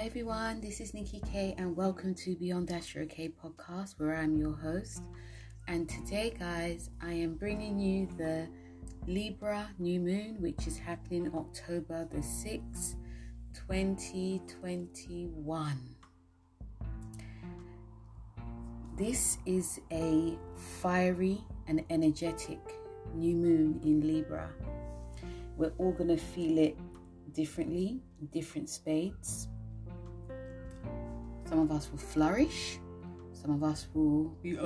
everyone, this is Nikki K and welcome to Beyond Astro K podcast, where I'm your host. And today, guys, I am bringing you the Libra new moon, which is happening October the 6th, 2021. This is a fiery and energetic new moon in Libra. We're all going to feel it differently, in different spades. Some of us will flourish, some of us will be,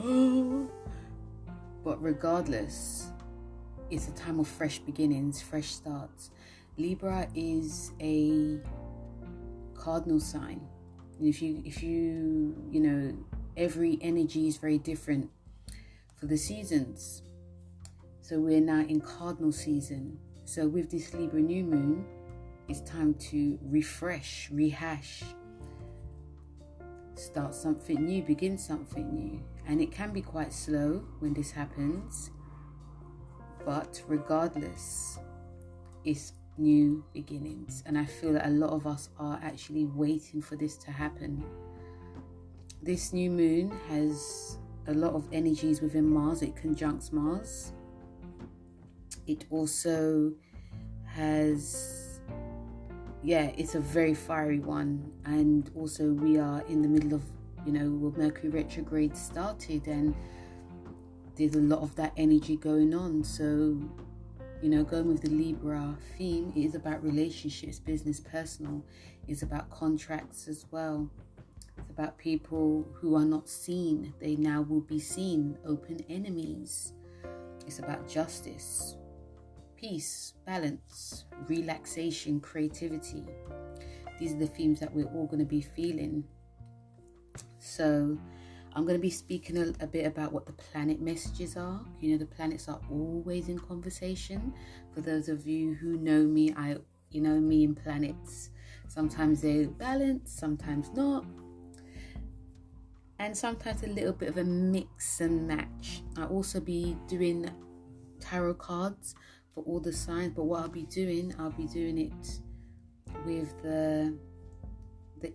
but regardless, it's a time of fresh beginnings, fresh starts. Libra is a cardinal sign. And if you know, every energy is very different for the seasons. So we're now in cardinal season. So with this Libra new moon, it's time to refresh, rehash, start something new, begin something new. And it can be quite slow when this happens, but regardless, it's new beginnings. And I feel that a lot of us are actually waiting for this to happen. This new moon has a lot of energies within Mars. It conjuncts Mars. It also has, it's a very fiery one. And also we are in the middle of, Mercury retrograde started, and there's a lot of that energy going on. So, going with the Libra theme, it is about relationships, business, personal. It's about contracts as well. It's about people who are not seen. They now will be seen, open enemies. It's about justice, peace, balance, relaxation, creativity. These are the themes that we're all going to be feeling. So I'm going to be speaking a bit about what the planet messages are. The planets are always in conversation. For those of you who know me, me and planets. Sometimes they're balanced, sometimes not. And sometimes a little bit of a mix and match. I'll also be doing tarot cards for all the signs, but what I'll be doing it with the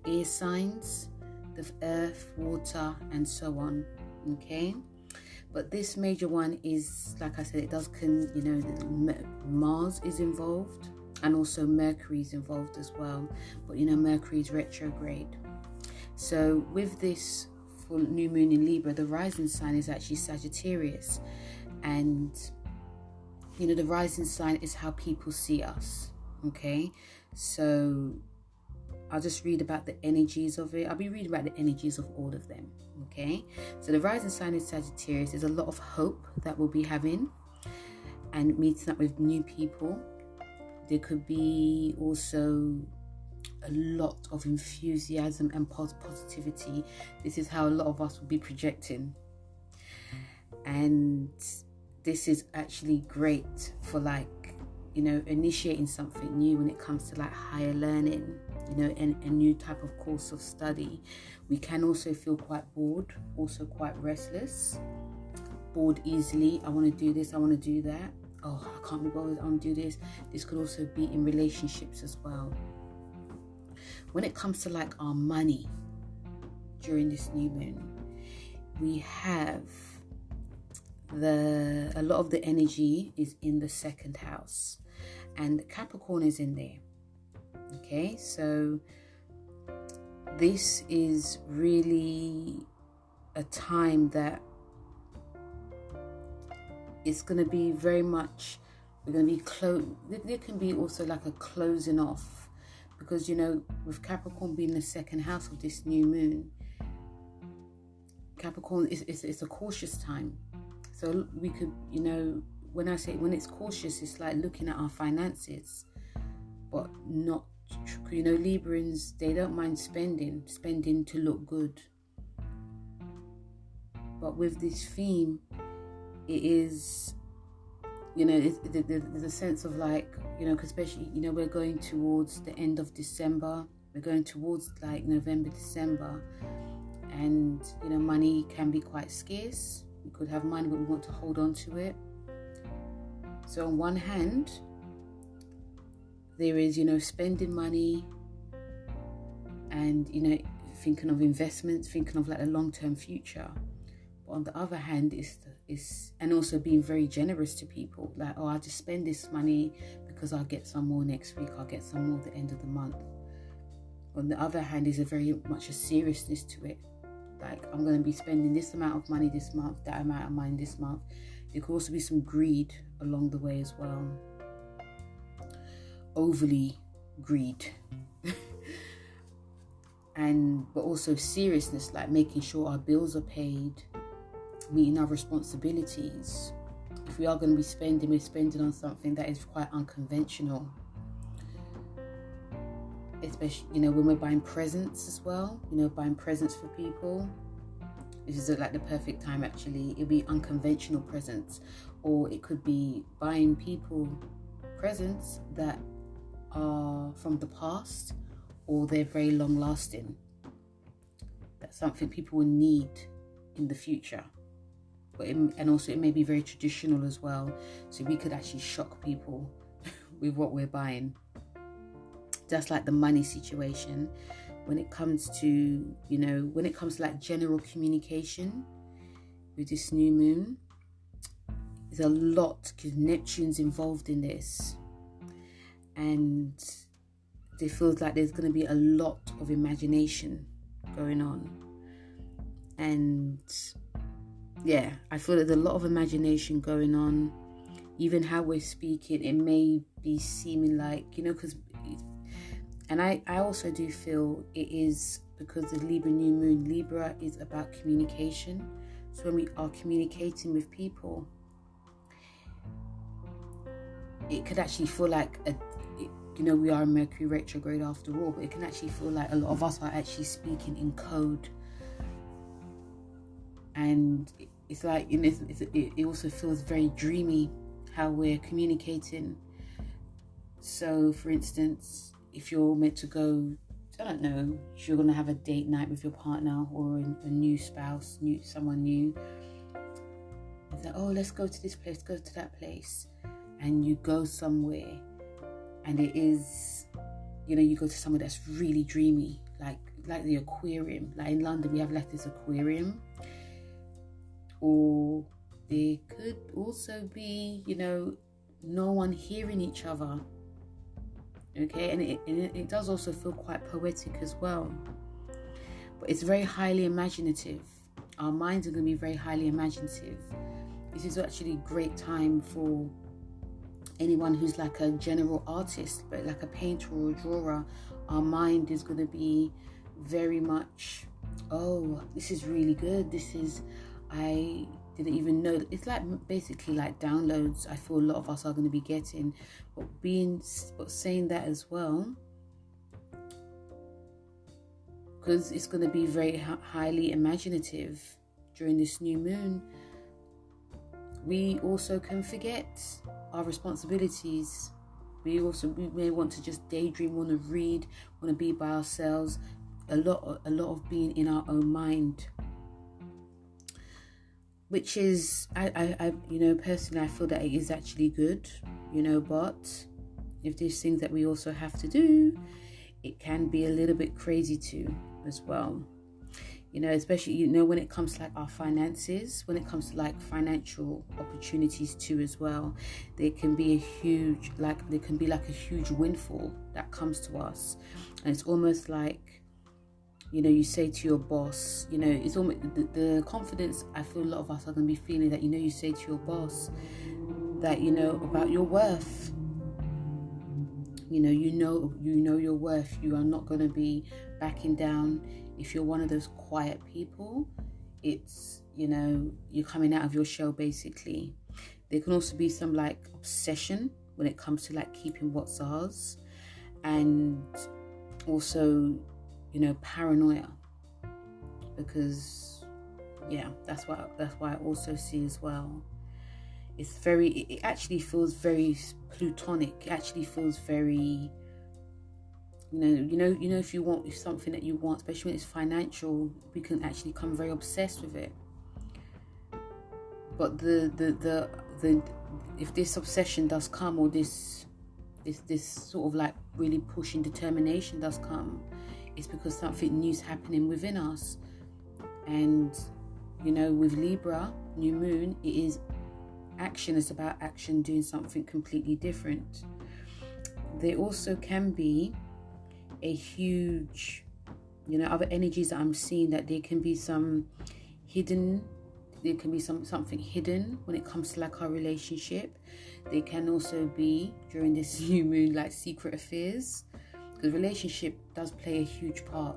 air signs, the earth, water, and so on. Okay, but this major one is, like I said, it does Mars is involved, and also Mercury is involved as well. But Mercury is retrograde. So with this full new moon in Libra, the rising sign is actually Sagittarius, and the rising sign is how people see us. Okay, so I'll just read about the energies of it. I'll be reading about the energies of all of them. Okay, so the rising sign is Sagittarius. There's a lot of hope that we'll be having and meeting up with new people. There could be also a lot of enthusiasm and positivity. This is how a lot of us will be projecting. And this is actually great for initiating something new when it comes to higher learning, and a new type of course of study. We can also feel quite bored, also quite restless, bored easily. I want to do this, I want to do that. Oh, I can't be bothered, I want to do this. This could also be in relationships as well. When it comes to our money during this new moon, we have a lot of the energy is in the second house, and Capricorn is in there. Okay, so this is really a time that it's going to be very much, we're going to be there can be also a closing off, because with Capricorn being the second house of this new moon, Capricorn it's a cautious time. So we could, when it's cautious, it's like looking at our finances, but not, Librans, they don't mind spending to look good. But with this theme, it is, there's a sense of especially, we're going towards the end of December, we're going towards November, December, and, money can be quite scarce. We could have money, but we want to hold on to it. So on one hand, there is, spending money and, you know, thinking of investments, thinking of like a long-term future. But on the other hand, is and also being very generous to people, like, oh, I'll just spend this money because I'll get some more next week, I'll get some more at the end of the month. On the other hand, is a very much a seriousness to it. Like, I'm going to be spending this amount of money this month, that amount of money this month. There could also be some greed along the way as well. Overly greed. But also seriousness, like making sure our bills are paid, meeting our responsibilities. If we are going to be spending, we're spending on something that is quite unconventional. Especially, you know, when we're buying presents as well, you know, buying presents for people. This is like the perfect time, actually. It'll be unconventional presents, or it could be buying people presents that are from the past, or they're very long lasting. That's something people will need in the future. And also it may be very traditional as well. So we could actually shock people with what we're buying. Just like the money situation, when it comes to, you know, when it comes to like general communication with this new moon, there's a lot, because Neptune's involved in this. And it feels like there's going to be a lot of imagination going on. And yeah, I feel there's a lot of imagination going on. Even how we're speaking, it may be seeming like, you know, because... And I also do feel it is because the Libra new moon, Libra is about communication. So when we are communicating with people, it could actually feel like, you know, we are in Mercury retrograde after all, but it can actually feel like a lot of us are actually speaking in code. And it's like, you know, it also feels very dreamy how we're communicating. So, for instance, if you're meant to go, I don't know, if you're going to have a date night with your partner or a new spouse, someone new, it's like, oh, let's go to this place, go to that place. And you go somewhere and it is, you know, you go to somewhere that's really dreamy, like the aquarium. Like in London, we have like this aquarium. Or there could also be, you know, no one hearing each other. Okay, and it does also feel quite poetic as well. But it's very highly imaginative. Our minds are going to be very highly imaginative. This is actually a great time for anyone who's like a general artist, but like a painter or a drawer. Our mind is going to be very much, oh, this is really good. I didn't even know. It's like basically like downloads. I feel a lot of us are going to be getting, but saying that as well, because it's going to be very highly imaginative during this new moon. We also can forget our responsibilities. We may want to just daydream, want to read, want to be by ourselves. A lot of being in our own mind. Which is, I you know, personally, I feel that it is actually good, you know, but if there's things that we also have to do, it can be a little bit crazy too, as well. You know, especially, you know, when it comes to like our finances, when it comes to like financial opportunities too, as well, there can be a huge windfall that comes to us. And it's almost like, you know, you say to your boss, you know, it's almost the confidence I feel a lot of us are going to be feeling, that, you know, you say to your boss that, you know, about your worth. You know your worth. You are not going to be backing down. If you're one of those quiet people, it's, you know, you're coming out of your shell, basically. There can also be some like obsession when it comes to like keeping what's ours, and also, you know, paranoia, because yeah, that's why I also see as well. It actually feels very plutonic. It actually feels very, you know, if something that you want, especially when it's financial, we can actually become very obsessed with it. But the if this obsession does come, or this sort of like really pushing determination does come, it's because something new is happening within us. And, you know, with Libra, new moon, it is action. It's about action, doing something completely different. There also can be a huge, you know, other energies that I'm seeing, that there can be some hidden, there can be something hidden when it comes to like our relationship. There can also be, during this new moon, like secret affairs, because relationship does play a huge part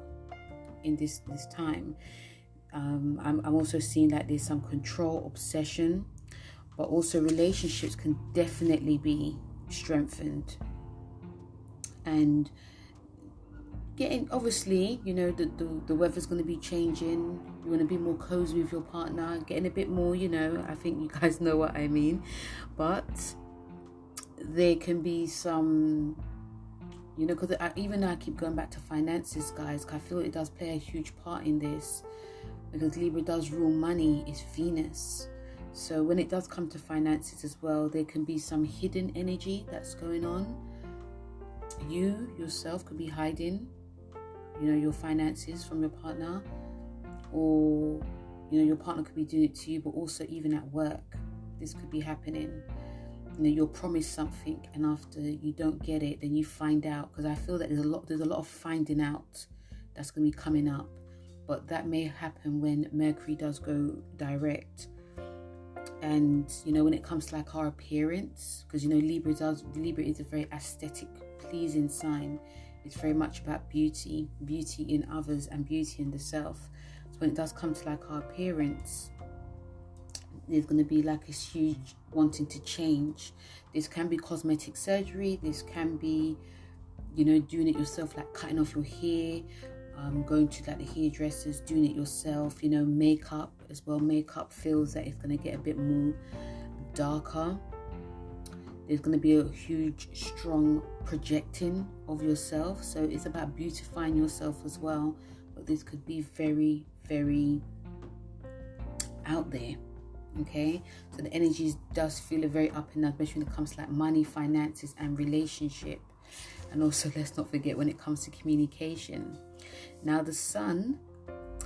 in this time. I'm also seeing that there's some control, obsession, but also relationships can definitely be strengthened. And getting, obviously, you know, the weather's going to be changing. You want to be more cozy with your partner, getting a bit more, you know, I think you guys know what I mean. But there can be some, you know, because even though I keep going back to finances, guys, I feel it does play a huge part in this, because Libra does rule money, it's Venus. So when it does come to finances as well, there can be some hidden energy that's going on. You yourself could be hiding, you know, your finances from your partner, or, you know, your partner could be doing it to you. But also even at work, this could be happening. You know, you're promised something, and after you don't get it, then you find out. Because I feel that there's a lot of finding out that's going to be coming up. But that may happen when Mercury does go direct. And, you know, when it comes to like our appearance, because, you know, Libra is a very aesthetic, pleasing sign. It's very much about beauty in others and beauty in the self. So when it does come to like our appearance, there's going to be like this huge wanting to change. This can be cosmetic surgery. This can be, you know, doing it yourself, like cutting off your hair, going to like the hairdressers, doing it yourself. You know, makeup as well. Makeup feels that it's going to get a bit more darker. There's going to be a huge, strong projecting of yourself. So it's about beautifying yourself as well. But this could be very, very out there. Okay, so the energies does feel a very up and down, especially when it comes to like money, finances, and relationship. And also, let's not forget when it comes to communication. Now, the Sun,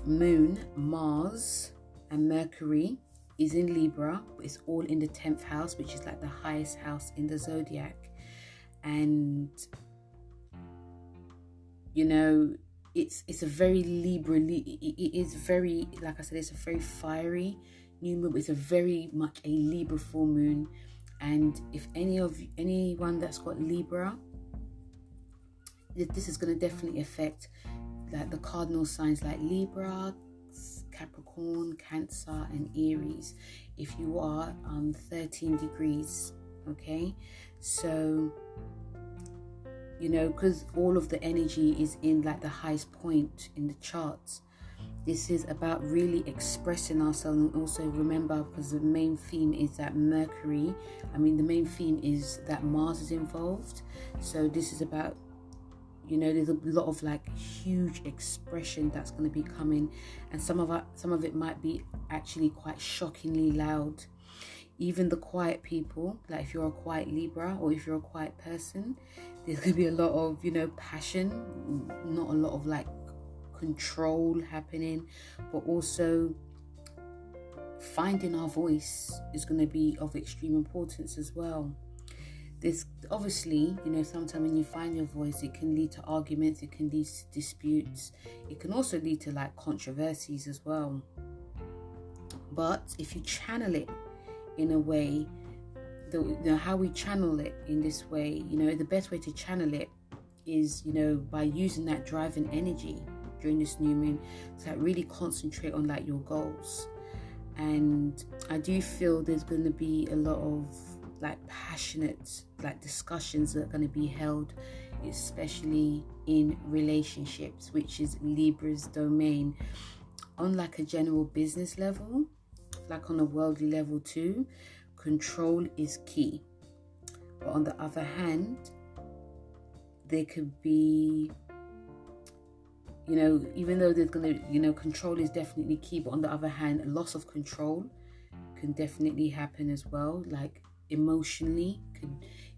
Moon, Mars, and Mercury is in Libra, but it's all in the 10th house, which is like the highest house in the zodiac. And, you know, it's a very Libra. It is very, like I said, it's a very fiery new moon. It's a very much a Libra full moon. And if anyone that's got Libra, this is going to definitely affect like the cardinal signs like Libra, Capricorn, Cancer, and Aries. If you are 13 degrees, okay? So, you know, because all of the energy is in like the highest point in the charts. This is about really expressing ourselves. And also remember, because the main theme is that the main theme is that Mars is involved. So this is about, you know, there's a lot of like huge expression that's going to be coming, and some of it might be actually quite shockingly loud. Even the quiet people, like if you're a quiet Libra or if you're a quiet person, there's going to be a lot of, you know, passion, not a lot of like control happening, but also finding our voice is going to be of extreme importance as well. This obviously, you know, sometimes when you find your voice, it can lead to arguments, it can lead to disputes, it can also lead to like controversies as well. But if you channel it in a way, how we channel it in this way, you know, the best way to channel it is, you know, by using that driving energy during this new moon. So like really concentrate on like your goals. And I do feel there's going to be a lot of like passionate like discussions that are going to be held, especially in relationships, which is Libra's domain. On like a general business level, like on a worldly level too, control is key. But on the other hand, there could be, you know, even though there's going to, you know, control is definitely key, but on the other hand, a loss of control can definitely happen as well. Like emotionally,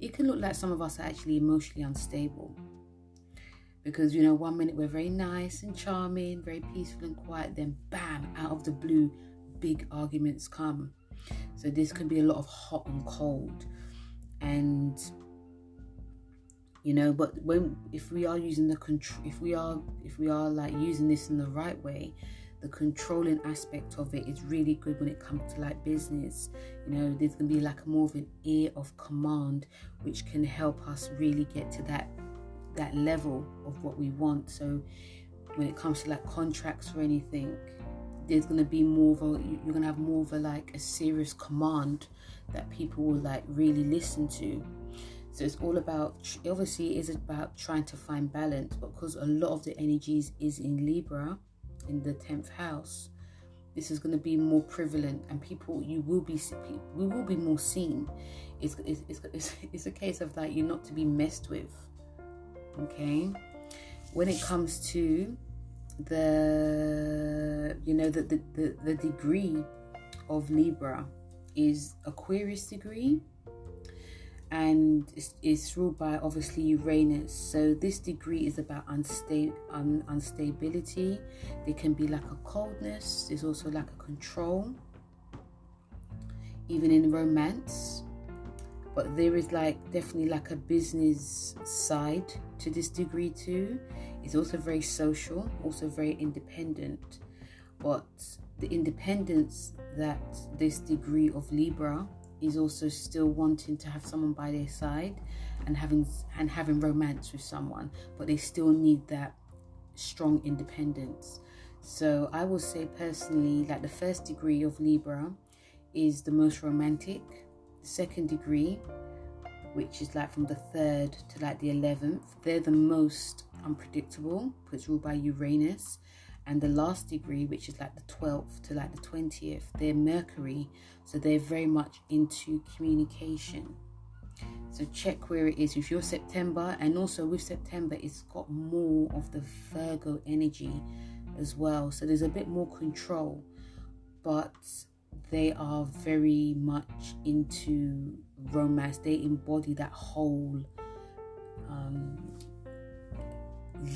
it can look like some of us are actually emotionally unstable. Because, you know, 1 minute we're very nice and charming, very peaceful and quiet, then bam, out of the blue, big arguments come. So this could be a lot of hot and cold. And, you know, but if we are using the control, if we are like using this in the right way, the controlling aspect of it is really good when it comes to like business. You know, there's gonna be like more of an ear of command, which can help us really get to that level of what we want. So when it comes to like contracts or anything, there's going to be more of a, you're going to have more of a like a serious command that people will like really listen to. So it's all about, obviously it is about trying to find balance, but because a lot of the energies is in Libra, in the 10th house, this is going to be more prevalent, and we will be more seen. It's a case of like, you're not to be messed with. Okay, when it comes to the degree of Libra is Aquarius degree, and it's ruled by obviously Uranus. So this degree is about unstability. There can be like a coldness. There's also like a control, even in romance. But there is like definitely like a business side to this degree too. It's also very social, also very independent. But the independence that this degree of Libra is also still wanting to have someone by their side and having romance with someone, but they still need that strong independence. So I will say personally, like the first degree of Libra is the most romantic. The second degree, which is like from the 3rd to like the 11th, they're the most unpredictable because it's ruled by Uranus. And the last degree, which is like the 12th to like the 20th, they're Mercury, so they're very much into communication. So check where it is with your September, and also with September it's got more of the Virgo energy as well, so there's a bit more control, but they are very much into romance. They embody that whole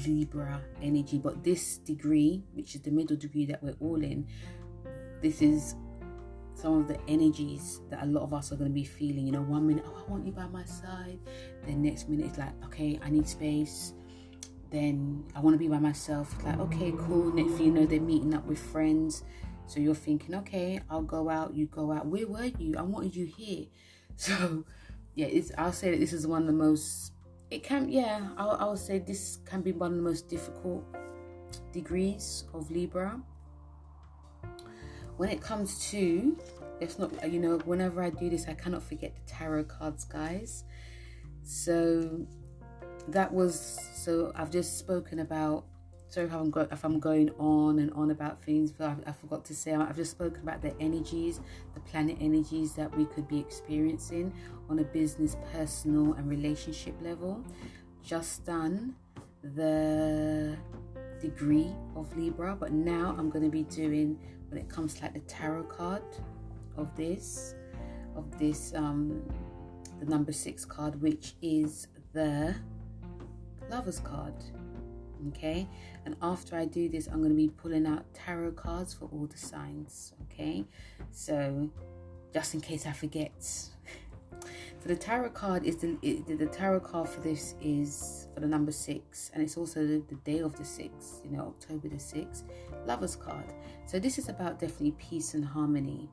Libra energy. But this degree, which is the middle degree that we're all in, this is some of the energies that a lot of us are going to be feeling. You know, 1 minute, oh, I want you by my side. Then next minute it's like, okay, I need space. Then I want to be by myself. It's like, okay, cool. Next thing you know, they're meeting up with friends. So you're thinking, okay, I'll go out, you go out. Where were you? I wanted you here. So yeah, I'll say that this is one of the most, I would say this can be one of the most difficult degrees of Libra. When it comes to, let's not, you know, whenever I do this, I cannot forget the tarot cards, guys. So I've just spoken about, sorry if I'm going on and on about things, but I forgot to say, I've just spoken about the energies, the planet energies that we could be experiencing on a business, personal and relationship level. Just done the degree of Libra, but now I'm going to be doing, when it comes to like the tarot card of this the number 6 card, which is the Lovers card. Okay, and after I do this, I'm going to be pulling out tarot cards for all the signs. Okay, so just in case I forget. So the tarot card is the tarot card for this is for the number 6, and it's also the day of the 6th, you know, October the 6th, Lovers card. So this is about definitely peace and harmony,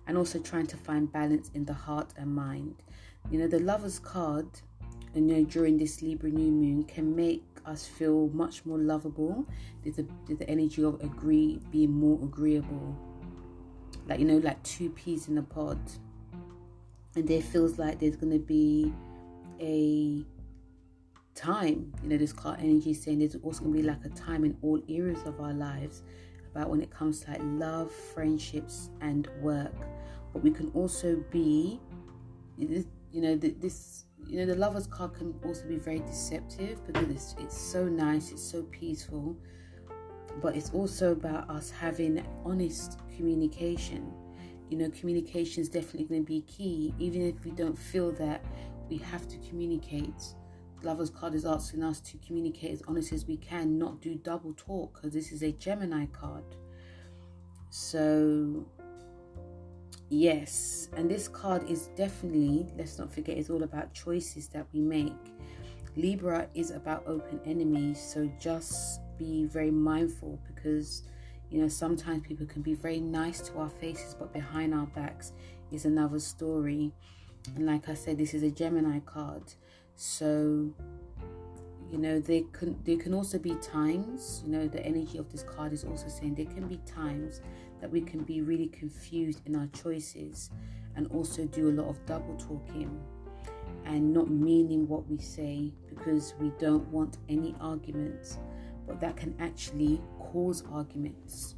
and also trying to find balance in the heart and mind. You know, the Lovers card, you know, during this Libra new moon can make us feel much more lovable. There's the energy of being more agreeable, like, you know, like 2 peas in a pod. And there feels like there's going to be a time, you know, this card energy is saying there's also going to be like a time in all areas of our lives, about when it comes to like love, friendships and work. But we can also be, you know, the Lovers card can also be very deceptive, because it's so nice, it's so peaceful, but it's also about us having honest communication. You know, communication is definitely going to be key, even if we don't feel that we have to communicate. Lover's card is asking us to communicate as honest as we can, not do double talk, because this is a Gemini card. So yes, and this card is definitely, let's not forget, it's all about choices that we make. Libra is about open enemies, so just be very mindful, because you know, sometimes people can be very nice to our faces, but behind our backs is another story. And like I said, this is a Gemini card, so you know, there can also be times, you know, the energy of this card is also saying there can be times that we can be really confused in our choices, and also do a lot of double talking and not meaning what we say, because we don't want any arguments, but that can actually cause arguments.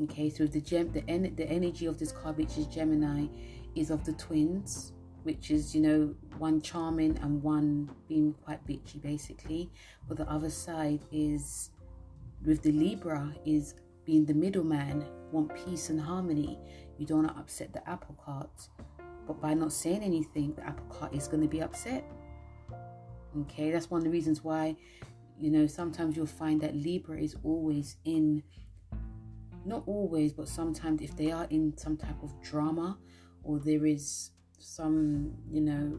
Okay, so the energy of this card, which is Gemini, is of the twins, which is, you know, one charming and one being quite bitchy basically. But the other side is, with the Libra, is being the middleman, want peace and harmony. You don't want to upset the apple cart, but by not saying anything, the apple cart is going to be upset. Okay, that's one of the reasons why, you know, sometimes you'll find that Libra is always in, not always, but sometimes if they are in some type of drama, or there is some, you know,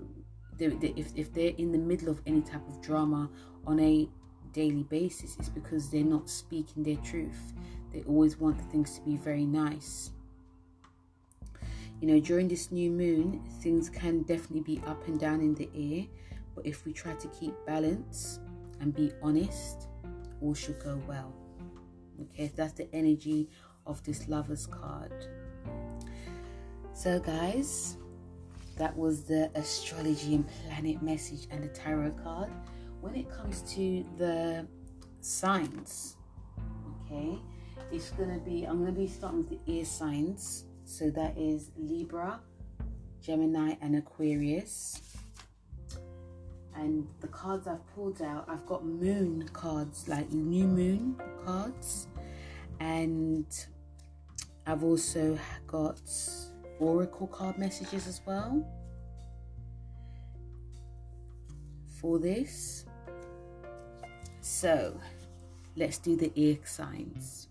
if they're in the middle of any type of drama on a daily basis, it's because they're not speaking their truth. They always want things to be very nice. You know, during this new moon, things can definitely be up and down in the air, but if we try to keep balance and be honest, all should go well. Okay, that's the energy of this Lover's card. So guys, that was the astrology and planet message and the tarot card. When it comes to the signs, okay, it's gonna be, I'm gonna be starting with the air signs. So that is Libra, Gemini, and Aquarius. And the cards I've pulled out, I've got moon cards, like new moon cards, and I've also got oracle card messages as well for this. So let's do the air signs.